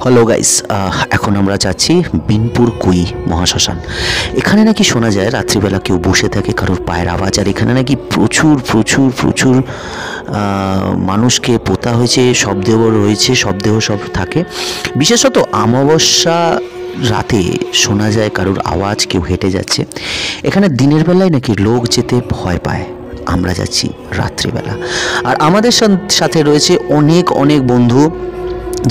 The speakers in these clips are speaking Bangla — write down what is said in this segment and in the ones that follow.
হ্যালো গাইস, এখন আমরা যাচ্ছি বিনপুর কুই মহাশ্মশান। এখানে নাকি শোনা যায় রাত্রিবেলা কেউ বসে থাকে, কারোর পায়ের আওয়াজ। আর এখানে নাকি প্রচুর প্রচুর প্রচুর মানুষকে পোতা হয়েছে, শবদেহ রয়েছে, শবদেহ সব থাকে। বিশেষত অমাবস্যা রাতে শোনা যায় কারোর আওয়াজ, কেউ হেঁটে যাচ্ছে। এখানে দিনের বেলায় নাকি লোক যেতে ভয় পায়, আমরা যাচ্ছি রাত্রিবেলা। আর আমাদের সাথে রয়েছে অনেক অনেক বন্ধু,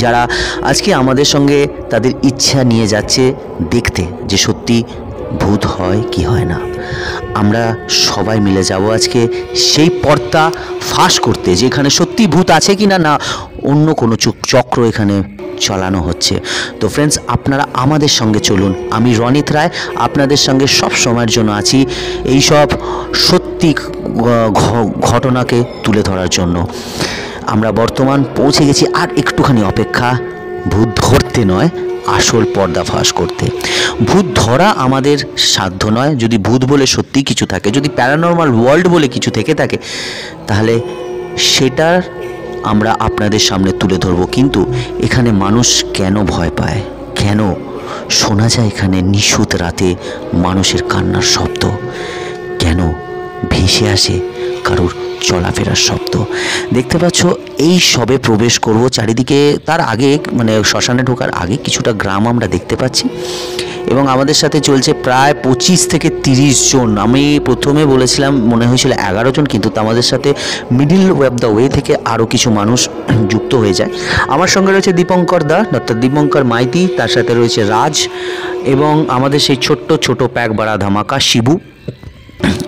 যারা আজকে আমাদের সঙ্গে তাদের ইচ্ছা নিয়ে যাচ্ছে দেখতে যে সত্যি ভূত হয় কি হয় না। আমরা সবাই মিলে যাব আজকে সেই পর্দা ফাঁস করতে, যে এখানে সত্যি ভূত আছে কি না, না অন্য কোনো চক্র এখানে চালানো হচ্ছে। তো ফ্রেন্ডস, আপনারা আমাদের সঙ্গে চলুন। আমি রনিত রায় আপনাদের সঙ্গে সব সময়ের জন্য আছি এই সব সত্যি ঘটনাকে তুলে ধরার জন্য। আমরা বর্তমান পৌঁছে গেছি, আর একটুখানি অপেক্ষা, ভূত ধরতে নয়, আসল পর্দা ফাঁস করতে। ভূত ধরা আমাদের সাধ্য নয়। যদি ভূত বলে সত্যি কিছু থাকে, যদি প্যারানর্মাল ওয়ার্ল্ড বলে কিছু থেকে থাকে, তাহলে সেটার আমরা আপনাদের সামনে তুলে ধরব। কিন্তু এখানে মানুষ কেন ভয় পায়, কেন শোনা যায় এখানে নিশুত রাতে মানুষের কান্নার শব্দ, কেন ভেসে আসে কারোর চলাফেরার শব্দ। দেখতে পাচ্ছ এই সবে প্রবেশ করব চারিদিকে। তার আগে মানে শ্মশানে ঢোকার আগে কিছুটা গ্রাম আমরা দেখতে পাচ্ছি, এবং আমাদের সাথে চলছে প্রায় 25 থেকে 30 জন। আমি প্রথমে বলেছিলাম মনে হয়েছিল 11 জন, কিন্তু আমাদের সাথে মিডিল অফ দ্য ওয়ে থেকে আরও কিছু মানুষ যুক্ত হয়ে যায়। আমার সঙ্গে রয়েছে দীপঙ্কর দা, ডক্টর দীপঙ্কর মাইতি, তার সাথে রয়েছে রাজ, এবং আমাদের সেই ছোট্ট ছোট প্যাক বাড়া ধামাকা শিবু।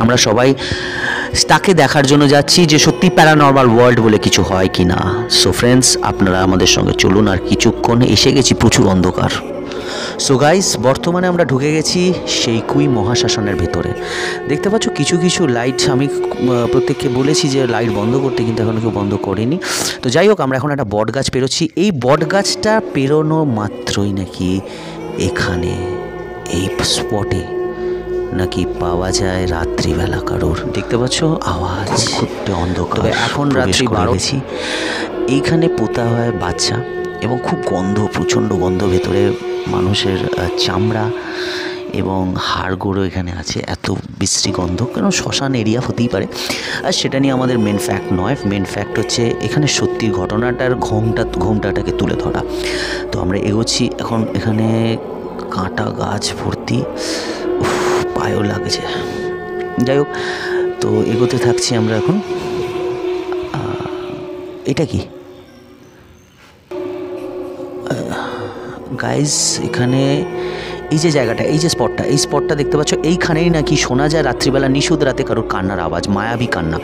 আমরা সবাই তাকে দেখার জন্য যাচ্ছি যে সত্যি প্যারানর্মাল ওয়ার্ল্ড বলে কিছু হয় কি না। সো ফ্রেন্ডস, আপনারা আমাদের সঙ্গে চলুন। আর কিছুক্ষণ এসে গেছি, প্রচুর অন্ধকার। সো গাইস, বর্তমানে আমরা ঢুকে গেছি সেই কুই মহাশ্মশানের ভেতরে। দেখতে পাচ্ছ কিছু কিছু লাইট, আমি প্রত্যেককে বলেছি যে লাইট বন্ধ করতে, কিন্তু এখন কেউ বন্ধ করেনি। তো যাই হোক, আমরা এখন একটা বট গাছ পেরোচ্ছি। এই বট গাছটা পেরোনো মাত্রই নাকি এখানে এই স্পটে নাকি পাওয়া যায় রাত্রিবেলা কারোর, দেখতে পাচ্ছ আওয়াজ, খুবটে অন্ধকার। এখন রাত্রি 12। এইখানে পোতা হয় বাচ্চা, এবং খুব গন্ধ, প্রচণ্ড গন্ধ, ভেতরে মানুষের চামড়া এবং হাড়গোড়ও এখানে আছে। এত বিশ্রী গন্ধ, কেন শ্মশান এরিয়া হতেই পারে। আর সেটা নিয়ে আমাদের মেন ফ্যাক্ট নয়। মেন ফ্যাক্ট হচ্ছে এখানে সত্যির ঘটনাটার ঘোমটাটাকে তুলে ধরা। তো আমরা এগোচ্ছি এখন। এখানে কাঁটা গাছ ভর্তি, পায়েও লাগছে। যাই হোক, তো এগোতে থাকছি আমরা এখন। এটা কি গাইজ, এখানে এই যে জায়গাটা, এই যে স্পটটা দেখতে পাচ্ছ, এইখানেই নাকি শোনা যায় রাত্রিবেলা নিশুদ রাতে কারোর কান্নার আওয়াজ, মায়াবী কান্না।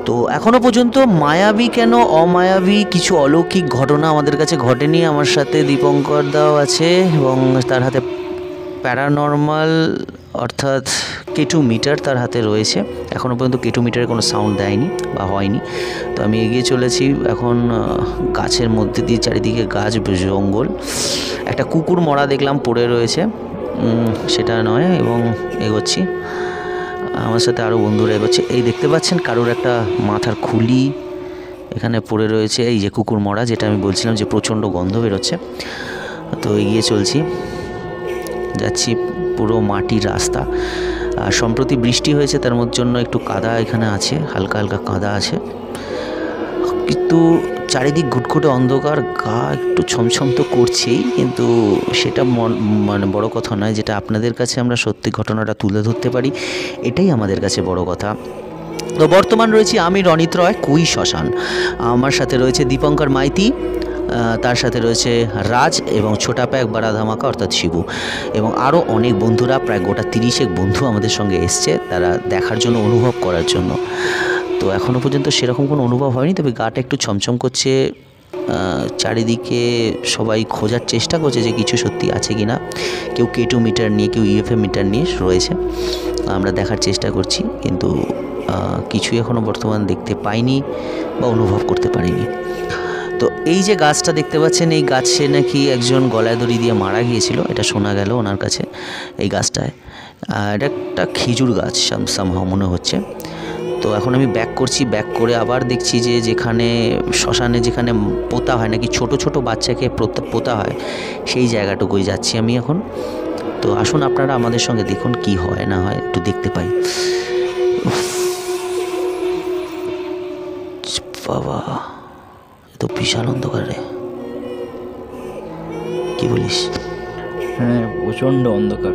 তো এখনও পর্যন্ত মায়াবী কেন, অমায়াবী কিছু অলৌকিক ঘটনা আমাদের কাছে ঘটেনি। আমার সাথে দীপঙ্কর দাও আছে, এবং তার হাতে প্যারানর্মাল অর্থাৎ কেটু মিটার তার হাতে রয়েছে। এখনও পর্যন্ত কেটু মিটারে কোনো সাউন্ড দেয়নি বা হয়নি। তো আমি এগিয়ে চলেছি এখন গাছের মধ্যে দিয়ে, চারিদিকে গাছ জঙ্গল। একটা কুকুর মরা দেখলাম পড়ে রয়েছে, সেটা নয়, এবং এগোচ্ছি। আমার সাথে আরও বন্ধুরা এগোচ্ছে। এই দেখতে পাচ্ছেন কারোর একটা মাথার খুলি এখানে পড়ে রয়েছে, এই যে কুকুর মরা, যেটা আমি বলছিলাম যে প্রচণ্ড গন্ধ বেরোচ্ছে। তো এগিয়ে চলছি, যাচ্ছি, পুরো মাটির রাস্তা। আর সম্প্রতি বৃষ্টি হয়েছে, তার জন্য একটু কাদা এখানে আছে, হালকা হালকা কাদা আছে, কিন্তু চারিদিক ঘুটঘুটে অন্ধকার, গা একটু ছমছম তো করছেই, কিন্তু সেটা মানে বড় কথা নয়। যেটা আপনাদের কাছে আমরা সত্যি ঘটনাটা তুলে ধরতে পারি, এটাই আমাদের কাছে বড় কথা। তো বর্তমান রয়েছি আমি রনিত রায়, কুই শ্মশান। আমার সাথে রয়েছে দীপঙ্কর মাইতি, তার সাথে রয়েছে রাজ, এবং ছোটা প্যাক বাড়া ধামাকা অর্থাৎ শিবু, এবং আরও অনেক বন্ধুরা, প্রায় গোটা 30 বন্ধু আমাদের সঙ্গে এসছে, তারা দেখার জন্য, অনুভব করার জন্য। তো এখনও পর্যন্ত সেরকম কোনো অনুভব হয়নি, তবে গাটা একটু ছমছম করছে। চারিদিকে সবাই খোঁজার চেষ্টা করছে যে কিছু সত্যি আছে কি না। কেউ কেটু মিটার নিয়ে, কেউ ইএফএম মিটার নিয়ে রয়েছে। আমরা দেখার চেষ্টা করছি, কিন্তু কিছুই এখনও বর্তমান দেখতে পাইনি বা অনুভব করতে পারিনি। তো এই যে গাছটা দেখতে পাচ্ছেন, এই গাছে নাকি একজন গলায় দড়ি দিয়ে মারা গিয়েছিল, এটা শোনা গেল ওনার কাছে। এই গাছটায় এটা একটা খেজুর গাছ সামহাও মনে হচ্ছে। তো এখন আমি ব্যাক করছি, ব্যাক করে আবার দেখছি যে যেখানে শ্মশানে যেখানে পোতা হয় নাকি ছোট ছোট বাচ্চাকে পোতা হয় সেই জায়গাটুকুই যাচ্ছি আমি এখন। তো আসুন আপনারা আমাদের সঙ্গে দেখুন কি হয় না হয়, একটু দেখতে পাই। বাবা এ তো বিশাল অন্ধকার রে, কি বলিস? হ্যাঁ, প্রচণ্ড অন্ধকার,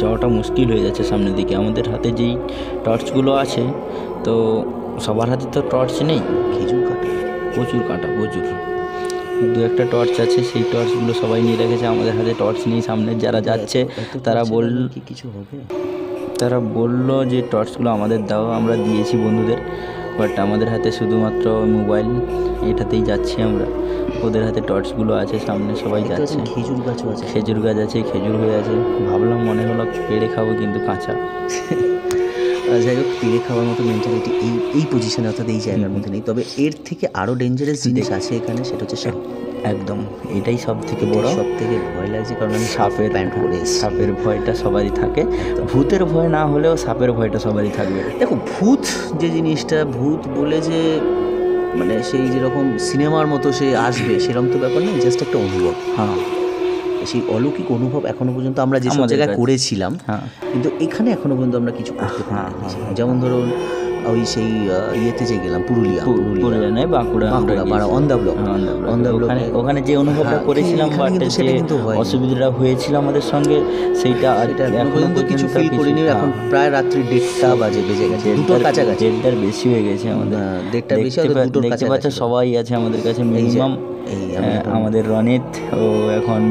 যাওয়াটা মুশকিল হয়ে যাচ্ছে সামনের দিকে। আমাদের হাতে যেই টর্চগুলো আছে, তো সবার হাতে তো টর্চ নেই। খেজুর কাটা, প্রচুর কাঁটা, প্রচুর। দু একটা টর্চ আছে, সেই টর্চগুলো সবাই নিয়ে রেখেছে। আমাদের হাতে টর্চ নেই। সামনে যারা যাচ্ছে তারা কিছু হবে, তারা বললো যে টর্চগুলো আমাদের দাও, আমরা দিয়েছি বন্ধুদের। বাট আমাদের হাতে শুধুমাত্র মোবাইল, এটাতেই যাচ্ছি আমরা। ওদের হাতে টর্চগুলো আছে, সামনে সবাই যাচ্ছে। খেজুর গাছও আছে, খেজুর গাছ আছে, খেজুর হয়ে আছে। ভাবলাম মনে হলো পেড়ে খাবো, কিন্তু কাঁচা। যাই হোক, পেড়ে খাওয়ার মতো মেন্টালিটি এই পজিশনে অর্থাৎ এই জায়গার মধ্যে নেই। তবে এর থেকে আরও ডেঞ্জারাস জিনিস আছে এখানে, সেটা হচ্ছে সাপ। একদম, এটাই সব থেকে বড়, সব থেকে ভয় লাগছে, কারণ আমি সাপের প্যান্ট পরে এসেছি। সাপের ভয়টা সবারই থাকে, ভূতের ভয় না হলেও সাপের ভয়টা সবারই থাকবে। দেখো, ভূত যে জিনিসটা, ভূত বলে যে মানে সেই যেরকম সিনেমার মতো সে আসবে সেরকম তো ব্যাপার নেই, জাস্ট একটা অনুভব। হ্যাঁ, সেই অলৌকিক অনুভব এখনো পর্যন্ত আমরা যেসব জায়গায় করেছিলাম, কিন্তু এখানে এখনো পর্যন্ত আমরা কিছু করতে পারিনি। যেমন ধরুন ওই সেই ইয়েতে যে গেলাম, পুরুলিয়া নয়, বাঁকুড়া, অন দ্য ব্লক, ওখানে যে অনুভবটা করেছিলাম, সেটা কিন্তু অসুবিধাটা হয়েছিল আমাদের সঙ্গে, সেইটা এখন পর্যন্ত কিছু ফিল করিনি। এখন প্রায় রাত্রি 1:30 বেজে গেছে, 2টোর কাছাকাছি, 1:30 বেশি হয়ে গেছে আমাদের, 1:30 বেশি, 2টোর কাছাকাছি। সবাই আছে আমাদের কাছে মিনিমাম। আমাদের রনিত ও এখন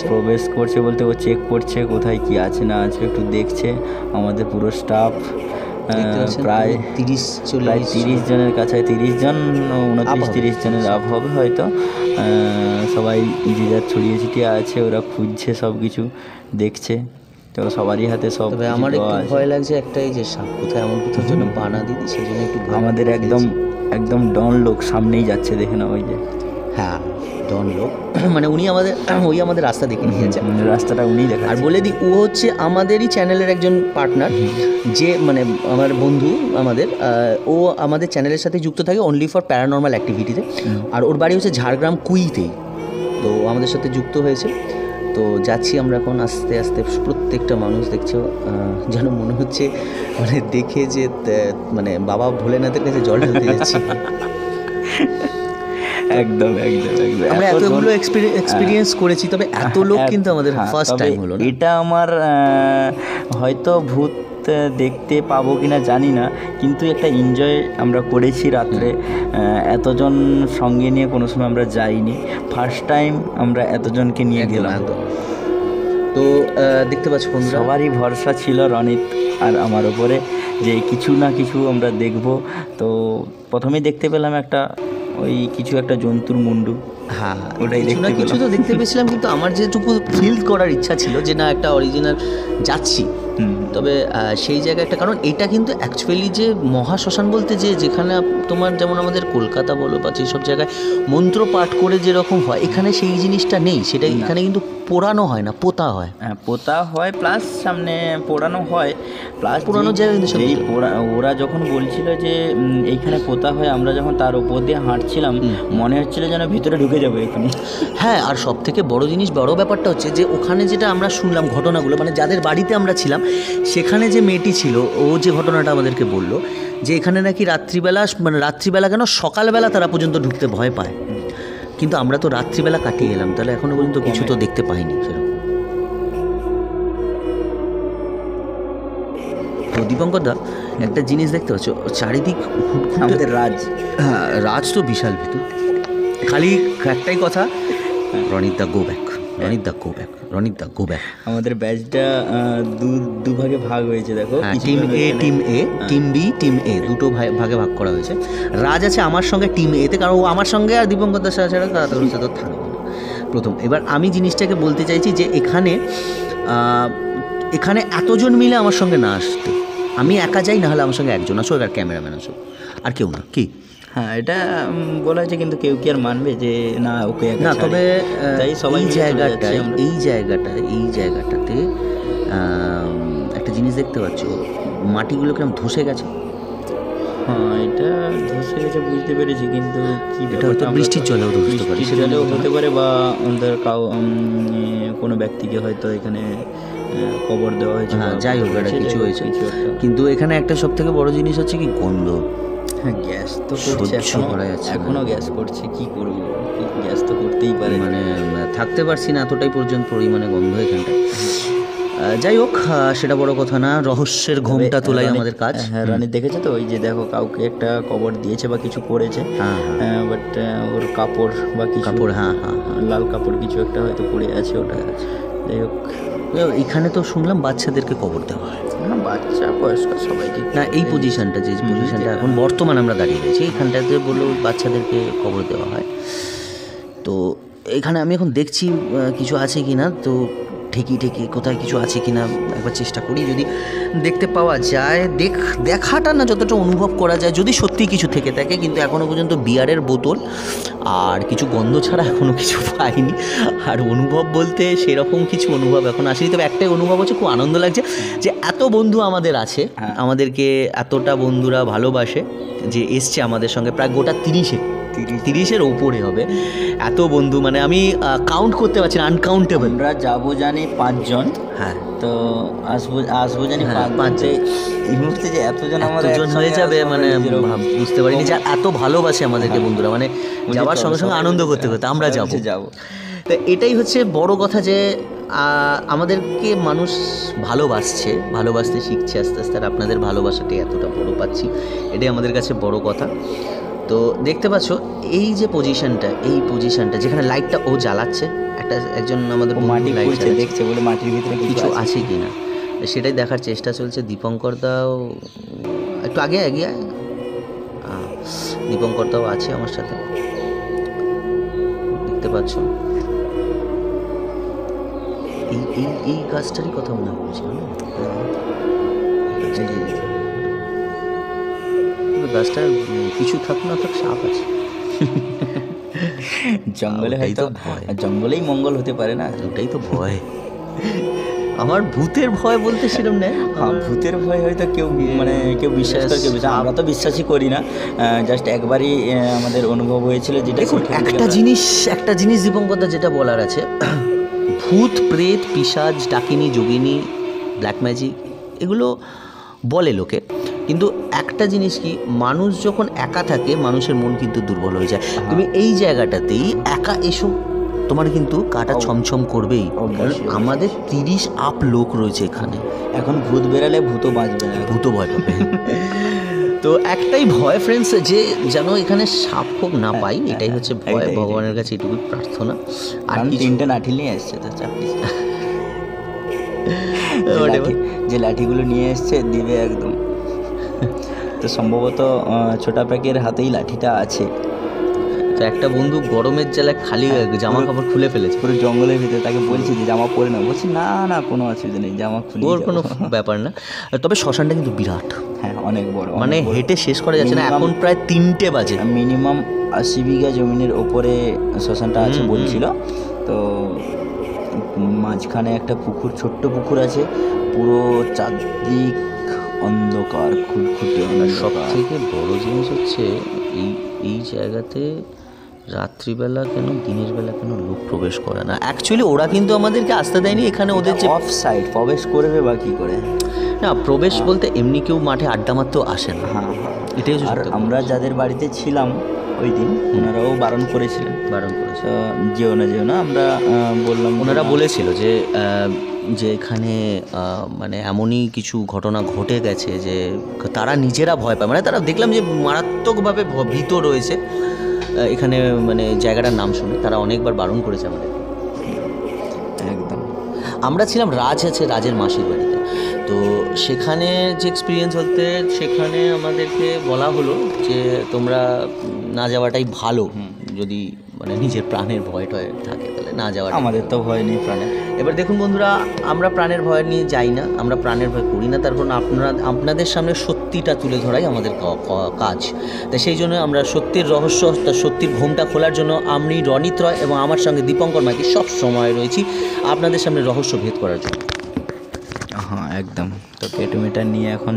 প্রবেশ করছে, বলতে ও চেক করছে কোথায় কি আছে না আছে, একটু দেখছে। আমাদের পুরো স্টাফ প্রায় 30 জনের কাছে, 30 জন, 29-30 জনের আপ হবে হয়তো। সবাই যে যার ছড়িয়ে ছিটিয়ে আছে, ওরা খুঁজছে, সব কিছু দেখছে। তো সবারই হাতে সব। তবে আমার একটু ভয় লাগছে একটাই, যে সাপ কোথায় এমন কোথাও জন্য বানা দিদি, সেই জন্য একটু আমাদের একদম ডন লোক সামনেই যাচ্ছে, দেখে না ওই যে। হ্যাঁ, ডন লোক মানে উনি আমাদের রাস্তা দেখে নিয়ে যাচ্ছে, রাস্তাটা উনি দেখে। আর বলে দিই, ও হচ্ছে আমাদেরই চ্যানেলের একজন পার্টনার, যে মানে আমার বন্ধু। ও আমাদের চ্যানেলের সাথে যুক্ত থাকে অনলি ফর প্যারানর্মাল অ্যাক্টিভিটিতে, আর ওর বাড়ি হচ্ছে ঝাড়গ্রাম কুইতেই। তো আমাদের সাথে যুক্ত হয়েছে। তো যাচ্ছি আমরা এখন আস্তে আস্তে। প্রত্যেকটা মানুষ দেখছো, যেন মনে হচ্ছে মানে দেখে যে মানে বাবা ভোলেনাথের কাছে জল ঢালতে যাচ্ছি। একদম আমরা এতগুলো এক্সপিরিয়েন্স করেছি, তবে এত লোক কিন্তু আমাদের ফার্স্ট টাইম হলো। এটা আমার হয়তো ভূত দেখতে পাবো কিনা জানি না, কিন্তু একটা এনজয় আমরা করেছি রাত্রে। এতজন সঙ্গে নিয়ে কোনো সময় আমরা যাইনি, ফার্স্ট টাইম আমরা এতজনকে নিয়ে গেলাম। তো দেখতে পাচ্ছ, সবারই ভরসা ছিল রনিত আর আমার ওপরে, যে কিছু না কিছু আমরা দেখব। তো প্রথমেই দেখতে পেলাম কিছু একটা জন্তুর মুন্ডু। হ্যাঁ, ওটাই কিছু তো দেখতে পেয়েছিলাম, কিন্তু আমার যেটুকু ফিল করার ইচ্ছা ছিল যে না, একটা অরিজিনাল যাচ্ছি। তবে সেই জায়গায় একটা, কারণ এটা কিন্তু অ্যাকচুয়ালি যে মহাশ্মশান বলতে যেখানে তোমার যেমন আমাদের কলকাতা বলো বা যেসব জায়গায় মন্ত্র পাঠ করে যেরকম হয়, এখানে সেই জিনিসটা নেই। সেটা এখানে কিন্তু পোড়ানো হয় না, পোতা হয়। হ্যাঁ, পোতা হয়, প্লাস সামনে পোড়ানো হয়, প্লাস পোড়ানো জায়গা কিন্তু ওরা যখন বলছিল যে এইখানে পোতা হয়, আমরা যখন তার উপর দিয়ে হাঁটছিলাম, মনে হচ্ছিল যেন ভিতরে ঢুকে যাবো এখানে। হ্যাঁ, আর সব থেকে বড় ব্যাপারটা হচ্ছে যে ওখানে যেটা আমরা শুনলাম ঘটনাগুলো, মানে যাদের বাড়িতে আমরা ছিলাম, সেখানে যে মেয়েটি ছিল, ও যে ঘটনাটা আমাদেরকে বললো, যে এখানে নাকি রাত্রিবেলা কেন, সকালবেলা তারা পর্যন্ত ঢুকতে ভয় পায়। কিন্তু আমরা তো রাত্রিবেলা কাটিয়ে এলাম, তাহলে এখনো পর্যন্ত কিছু তো দেখতে পাইনি সেরকম। তো দীপঙ্কর দা, একটা জিনিস দেখতে পাচ্ছ, চারিদিক আমাদের রাজ তো বিশাল ভিতর। খালি একটাই কথা, রনিত দা গো ব্যাক, রনিত দা গো ব্যাক। আমাদের ব্যাচটা দুভাগে ভাগ হয়েছে, দেখো, টিম এ, টিম বি, টিম এ, দুটো ভাগে ভাগ করা হয়েছে। রাজ আছে আমার সঙ্গে টিম এতে, কারণ ও আমার সঙ্গে আর দীপঙ্কর দাস ছাড়া তাড়াতাড়ি সাথে থাকবে না প্রথম। এবার আমি জিনিসটাকে বলতে চাইছি যে এখানে এতজন মিলে আমার সঙ্গে না আসতে, আমি একা যাই, না হলে আমার সঙ্গে একজন আসো, আর ক্যামেরাম্যান আসো, আর কেউ না। কি? হ্যাঁ, এটা বলা হয়েছে, কিন্তু কেউ কি আর মানবে যে না ওকে না? তবে এই জায়গাটাতে একটা জিনিস দেখতে পাচ্ছ, মাটিগুলো কিরকম ধসে গেছে। হ্যাঁ এটা ধসে গেছে বুঝতে পেরেছি, কিন্তু কি এটা হয়তো বৃষ্টির জলেও ধসতে পারে, বৃষ্টির জলেও হতে পারে, বা অন্তর কোনো ব্যক্তিকে হয়তো এখানে কবর দেওয়া হয়েছে। হ্যাঁ যাই হোক, এটা কিছু হয়েছে, কিন্তু এখানে একটা সব থেকে বড় জিনিস হচ্ছে কি গন্ধ। হ্যাঁ গ্যাস তো করছে, এখনো গ্যাস করছে, কি করবো, গ্যাস তো করতেই পারে, মানে থাকতে পারছি না, এতটাই পর্যন্ত পরিমাণে গন্ধ এখানটা। যাই হোক, সেটা বড় কথা না, রহস্যের ঘোমটা তোলাই আমাদের কাজ। হ্যাঁ রানী দেখেছে তো, ওই যে দেখো কাউকে একটা কবর দিয়েছে বা কিছু করেছে, বাট ওর কাপড় বা কিছু কাপড়, হ্যাঁ লাল কাপড় কিছু একটা হয়তো পড়ে আছে, ওটা। যাই হোক, এখানে তো শুনলাম বাচ্চাদেরকে কবর দেওয়া হয়। হ্যাঁ বাচ্চা বয়স্ক সবাইকে না, এই পজিশনটা যে পজিশনটা এখন বর্তমান আমরা দাঁড়িয়ে রয়েছি, এইখানটাতে বললো বাচ্চাদেরকে কবর দেওয়া হয়। তো এখানে আমি এখন দেখছি কিছু আছে কি না, তো ঠেকি কোথায় কিছু আছে কি না একবার চেষ্টা করি, যদি দেখতে পাওয়া যায়, দেখাটা না যতটা অনুভব করা যায়, যদি সত্যি কিছু থেকে থাকে। কিন্তু এখনও পর্যন্ত বিয়ারের বোতল আর কিছু গন্ধ ছাড়া এখনও কিছু পাইনি। আর অনুভব বলতে সেরকম কিছু অনুভব এখন আসেনি, তবে একটাই অনুভব হচ্ছে, খুব আনন্দ লাগছে যে এত বন্ধু আমাদের আছে, আমাদেরকে এতটা বন্ধুরা ভালোবাসে, যে এসছে আমাদের সঙ্গে প্রায় গোটা 30-এর ওপরে হবে এত বন্ধু, মানে আমি কাউন্ট করতে পারছি না, আনকাউন্টেবল। আমরা যাবো জানি 5 জন, হ্যাঁ তো আসবো জানি 5 জন। এই মুহূর্তে যে এতজন আমাদের হয়ে যাবে, মানে বুঝতে পারিনি যে এত ভালোবাসে আমাদেরকে বন্ধুরা, মানে যাওয়ার সঙ্গে সঙ্গে আনন্দ করতে আমরা যাবো। তো এটাই হচ্ছে বড় কথা, যে আমাদেরকে মানুষ ভালোবাসতে শিখছে আস্তে আস্তে, আর আপনাদের ভালোবাসাটাই এতটা বড় পাচ্ছি, এটাই আমাদের কাছে বড় কথা। তো দেখতে পাচ্ছ এই যে পজিশনটা যেখানে লাইটটা ও জ্বালাচ্ছে, একজন আমাদের মাটি দেখছে বলে মাটির ভিতরে কিছু আছে কি না সেটাই দেখার চেষ্টা চলছে। দীপঙ্কর দাও একটু আগে দীপঙ্কর দাও আছে আমার সাথে, দেখতে পাচ্ছ এই গাছটারই কথা মনে পড়ছে, গাছটা কিছু থাক না থাক সাপ আছে জঙ্গলে, হয়তো জঙ্গলেই মঙ্গল হতে পারে না, ওটাই তো ভয়। আমার ভূতের ভয় বলতে সেরকম নেই, ভূতের ভয় হয়তো কেউ বিশ্বাস করে, কেউ আমরা তো বিশ্বাসই করি না, জাস্ট একবারই আমাদের অনুভব হয়েছিল, যেটা একটা জিনিস দীপঙ্করদা যেটা বলার আছে, ভূত প্রেত পিশাচ ডাকিনী যোগিনী ব্ল্যাক ম্যাজিক এগুলো বলে লোকে, কিন্তু একটা জিনিস কি, মানুষ যখন একা থাকে মানুষের মন কিন্তু দুর্বল হয়ে যায়। তুমি এই জায়গাটাতেই একা এসো, তোমার কিন্তু কাটা ছমছম করবেই, কারণ আমাদের 30 আপ লোক রয়েছে এখানে। এখন ভূত বেরালে ভূতও বাঁচবে না, ভূতও ভয় পাবে। তো একটাই ভয় ফ্রেন্ডস, যে যেন এখানে সাপ খোপ না পাই, এটাই হচ্ছে ভয়। ভগবানের কাছে এটুকুই প্রার্থনা। আর 3টে লাঠি নিয়ে এসছে, তো চাপিস যে লাঠিগুলো নিয়ে এসছে দিবে একদম। তো সম্ভবত ছোটা প্যাকের হাতেই লাঠিটা আছে। তো একটা বন্ধু গরমের জ্বালায় খালি জামা কাপড় খুলে ফেলেছে পুরো জঙ্গলের ভিতরে, তাকে বলছি যে জামা পরে না, বলছি না কোনো অসুবিধা নেই, জামা খুলে, ওর কোনো ব্যাপার না। তবে শ্মশানটা কিন্তু বিরাট, হ্যাঁ অনেক বড়, মানে হেঁটে শেষ করা যাচ্ছে না, এখন প্রায় 3টে বাজে। মিনিমাম 80 বিঘা জমিনের ওপরে শ্মশানটা আছে বলছিল। তো মাঝখানে একটা পুকুর, ছোট্ট পুকুর আছে, পুরো চারদিক অন্ধকার, খুঁটখুটে। সব থেকে বড় জিনিস হচ্ছে এই জায়গাতে রাত্রিবেলা কেন দিনের বেলা কেন লোক প্রবেশ করে না। অ্যাকচুয়ালি ওরা কিন্তু আমাদেরকে আসতে দেয়নি, এখানে ওদের যে অফ সাইড প্রবেশ করবে বা কী করে, না প্রবেশ বলতে এমনি কেউ মাঠে আড্ডা মারতেও আসে না। হ্যাঁ এটাই। আর আমরা যাদের বাড়িতে ছিলাম ওই দিন, ওনারাও বারণ করেছে, যেও না। আমরা বললাম, ওনারা বলেছিল যে এখানে মানে এমনই কিছু ঘটনা ঘটে গেছে যে তারা নিজেরা ভয় পায়, মানে তারা দেখলাম যে মারাত্মকভাবে ভীত রয়েছে এখানে, মানে জায়গাটার নাম শুনে তারা অনেকবার বারণ করেছে আমাদের। একদম। আমরা ছিলাম রাজের মাসির বাড়িতে, তো সেখানে যে এক্সপিরিয়েন্স হতে, সেখানে আমাদেরকে বলা হলো যে তোমরা না যাওয়াটাই ভালো, যদি মানে নিজের প্রাণের ভয় টয় থাকে তাহলে না যাওয়া। আমাদের তো ভয় নেই প্রাণের। এবার দেখুন বন্ধুরা, আমরা প্রাণের ভয় নিয়ে যাই না, আমরা প্রাণের ভয় করি না, তারপর আপনাদের সামনে সত্যিটা তুলে ধরাই আমাদের কাজ। তাই সেই জন্য আমরা সত্যির রহস্য, সত্যির ঘোমটা খোলার জন্য আমি রনিত রয় এবং আমার সঙ্গে দীপঙ্কর মাইতি সব সময় রয়েছি আপনাদের সামনে রহস্য ভেদ করার জন্য। হ্যাঁ একদম। তো পেটোমিটার নিয়ে এখন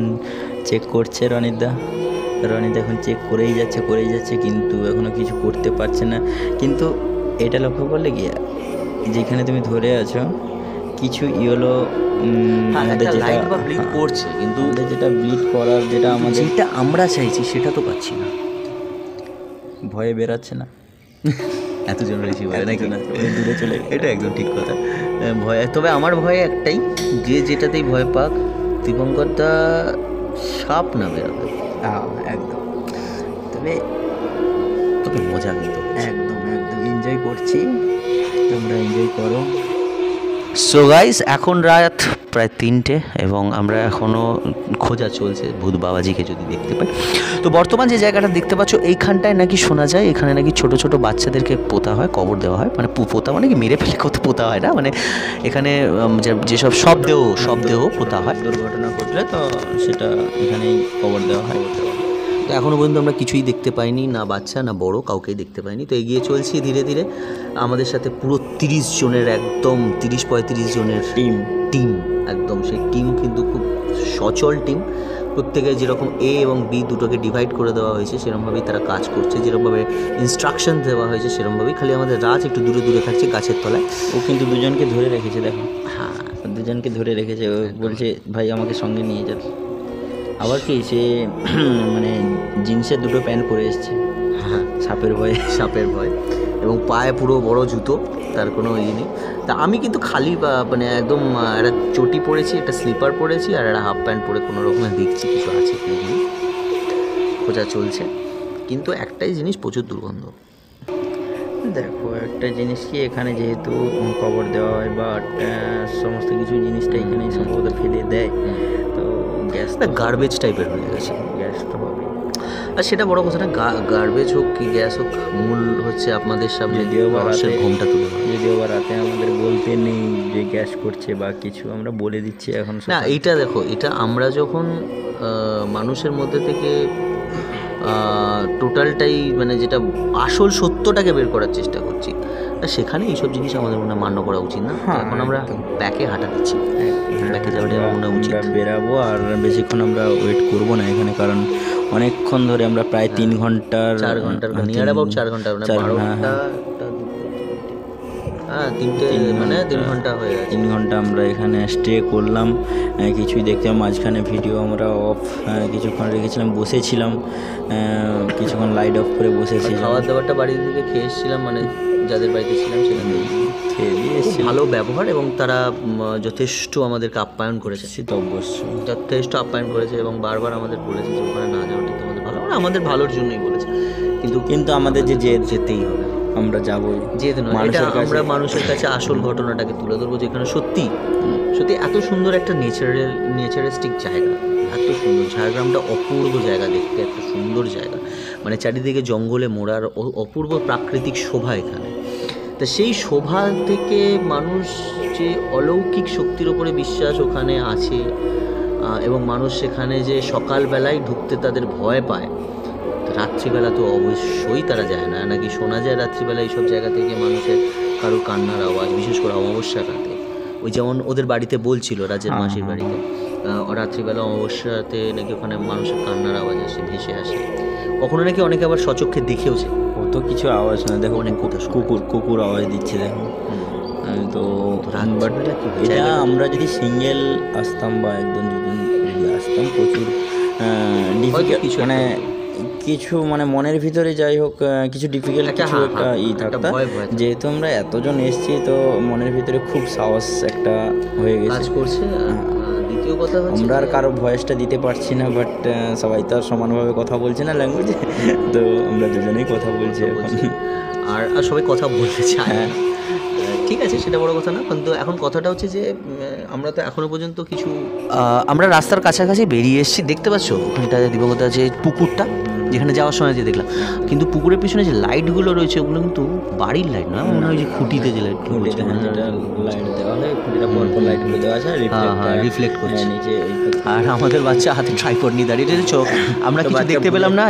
চেক করছে রনিতদা। রনিত এখন চেক করেই যাচ্ছে কিন্তু এখনও কিছু করতে পারছে না। কিন্তু এটা লক্ষ্য করলে কি, যেখানে তুমি ধরে আছো কিছু ইয়েলো আমাদের যেটা ব্লিড করছে, কিন্তু আমাদের যেটা ব্লিড করার যেটা আমরা চাইছি সেটা তো পাচ্ছি না, ভয়ে বেরাচ্ছে না। এতজন বেশি ভয় নাকি দূরে চলে, এটা একদম ঠিক কথা। ভয়, তবে আমার ভয় একটাই, যে যেটাতেই ভয় পাক, দীপঙ্করদা সাপ না বেরোবে। একদম। তবে মজা কিন্তু একদম এনজয় করছি, তোমরা এনজয় করো। সো গাইস, এখন রাত প্রায় 3টে এবং আমরা এখনও খোঁজা চলছে ভূত বাবাজিকে যদি দেখতে পাই। তো বর্তমান যে জায়গাটা দেখতে পাচ্ছ, এইখানটায় নাকি শোনা যায় এখানে নাকি ছোট ছোট বাচ্চাদেরকে পোতা হয়, কবর দেওয়া হয়। মানে পোতা মানে কি মেরে ফেলে কত পোতা হয় না, মানে এখানে যেসব শবদেহ পোতা হয়, দুর্ঘটনা ঘটলে তো সেটা এখানেই কবর দেওয়া হয়। তো এখনও পর্যন্ত আমরা কিছুই দেখতে পাইনি, না বাচ্চা না বড়, কাউকেই দেখতে পাইনি। তো এগিয়ে চলছি ধীরে ধীরে। আমাদের সাথে পুরো 30 জনের, একদম 30-35 জনের টিম একদম। সেই টিম কিন্তু খুব সচল টিম। প্রত্যেকে যেরকম এ এবং বি দুটোকে ডিভাইড করে দেওয়া হয়েছে, সেরকমভাবেই তারা কাজ করছে, যেরকমভাবে ইনস্ট্রাকশন দেওয়া হয়েছে সেরকমভাবেই। খালি আমাদের রাজ একটু দূরে দূরে থাকছে গাছের তলায়। ও কিন্তু দুজনকে ধরে রেখেছে, দেখো। হ্যাঁ, দুজনকে ধরে রেখেছে। ও বলছে ভাই আমাকে সঙ্গে নিয়ে যাবে। আবার কি সে মানে জিন্সের 2টো প্যান্ট পরে এসছে, হ্যাঁ, সাপের ভয় এবং পায়ে পুরো বড় জুতো, তার কোনো ইয়ে নেই। তা আমি কিন্তু খালি মানে একদম একটা চটি পরেছি, একটা স্লিপার পরেছি আর একটা হাফ প্যান্ট পরে কোনো রকমের দেখছি কিছু আছে কি খোঁজা চলছে। কিন্তু একটাই জিনিস, প্রচুর দুর্গন্ধ। দেখো একটা জিনিস কি, এখানে যেহেতু কবর দেওয়া হয় বা সমস্ত কিছু জিনিসটা এখানেই সম্ভবত ফেলে দেয়, তো গ্যাসটা গার্বেজ টাইপের হয়ে গেছে। গ্যাস তো হবে, আর সেটা বড় কথা না, গার্বেজ হোক কি গ্যাস হোক, মূল হচ্ছে আপনাদের সামনে ঘুমটা তুলে। যদিও বা রাতে আমাদের বলতে নেই যে গ্যাস করছে বা কিছু, আমরা বলে দিচ্ছি এখন না। এইটা দেখো, এটা আমরা যখন মানুষের মধ্যে থেকে টোটালটাই মানে যেটা আসল সত্যটাকে বের করার চেষ্টা করছি, সেখানে এইসব জিনিস আমাদের মনে মান্য করা উচিত না। এখন আমরা ব্যাকে হাঁটা দিচ্ছি, ব্যাকে যাওয়াটা আমার মনে উচিত। বেরাবো আর বেশিক্ষণ আমরা ওয়েট করবো না এখানে, কারণ অনেকক্ষণ ধরে আমরা প্রায় 3 ঘন্টার 4 ঘন্টার 4 ঘন্টা মানে 12টা, হ্যাঁ 3 ঘন্টা হয়ে গেছে। 3 ঘন্টা আমরা এখানে স্টে করলাম, কিছুই দেখতে। মাঝখানে ভিডিও আমরা অফ কিছুক্ষণ রেখেছিলাম, বসেছিলাম কিছুক্ষণ, লাইট অফ করে বসেছিলাম। খাবার দাবারটা বাড়ি থেকে খেয়ে এসেছিলাম, মানে যাদের বাড়িতে ছিলাম সেখানে খেয়ে দিয়ে এসেছি। ভালো ব্যবহার এবং তারা যথেষ্ট আমাদেরকে আপ্যায়ন করেছে। সে তো অবশ্যই যথেষ্ট আপ্যায়ন করেছে এবং বারবার আমাদের বলেছে যে ওখানে না যাওয়াটি তোমাদের ভালো, মানে আমাদের ভালোর জন্যই বলেছে। কিন্তু আমাদের যে যেতেই হবে, আমরা যাবোই। যেতে নয়, এটা আমরা মানুষের কাছে আসল ঘটনাটাকে তুলে ধরবো, যেখানে সত্যি এত সুন্দর একটা নেচারিস্টিক জায়গা, এত সুন্দর। ঝাড়গ্রামটা অপূর্ব জায়গা দেখতে, একটা সুন্দর জায়গা, মানে চারিদিকে জঙ্গলে মোড়ার অপূর্ব প্রাকৃতিক শোভা এখানে। তা সেই শোভা থেকে মানুষ যে অলৌকিক শক্তির ওপরে বিশ্বাস ওখানে আছে, এবং মানুষ সেখানে যে সকালবেলায় ঢুকতে তাদের ভয় পায়, রাত্রিবেলা তো অবশ্যই তারা যায় না। নাকি শোনা যায় রাত্রিবেলা এইসব জায়গা থেকে মানুষের কারো কান্নার আওয়াজ, বিশেষ করে অমাবস্যার রাতে। ওই যেমন ওদের বাড়িতে বলছিল, রাজের মাসির বাড়িতে, রাত্রিবেলা অমাবস্যাতে নাকি ওখানে মানুষের কান্নার আওয়াজ আসে, ভেসে আসে। কখনো নাকি অনেকে আবার সচক্ষে দেখেওছে। অত কিছু আওয়াজ না, দেখো অনেক কুকুর আওয়াজ দিচ্ছে, দেখো। তো এটা আমরা যদি সিঙ্গেল আসতাম বা একজন দুজন যদি আসতাম, প্রচুর কিছু মানে কিছু মানে মনের ভিতরে যাই হোক কিছু ডিফিকাল্ট কিছু একটা থাকতো। যেহেতু আমরা এতজন এসেছি, তো মনের ভিতরে খুব সাহস একটা হয়ে গেছে, করছে। দ্বিতীয় কথা, আমরা আর কারো ভয়েসটা দিতে পারছি না, বাট সবাই তো আর সমানভাবে কথা বলছে না ল্যাঙ্গুয়েজে, তো আমরা দুজনেই কথা বলছি এখন, আর সবাই কথা বলতে চায়। ঠিক আছে, সেটা বড় কথা না, কিন্তু এখন কথাটা হচ্ছে যে আমরা তো এখনো পর্যন্ত কিছু, আমরা রাস্তার কাছাকাছি বেরিয়ে এসেছি, দেখতে পাচ্ছ ওখানটা দিবঙ্গতা যে পুকুরটা, যেখানে যাওয়ার সময় যে দেখলাম। কিন্তু পুকুরের পিছনে যে লাইটগুলো রয়েছে ওগুলো কিন্তু বাড়ির লাইট না, মনে হয় যে খুঁটিতে যে লাইট লাইট দেওয়া হয়, খুঁটিটা পরপর লাইটগুলো দেওয়া আছে, রিফ্লেক্ট করছে নিচে। আর আমাদের বাচ্চা হাতে ট্রাইপড নিয়ে দাঁড়িয়ে রয়েছে, আমরা কিছু দেখতে পেলাম না।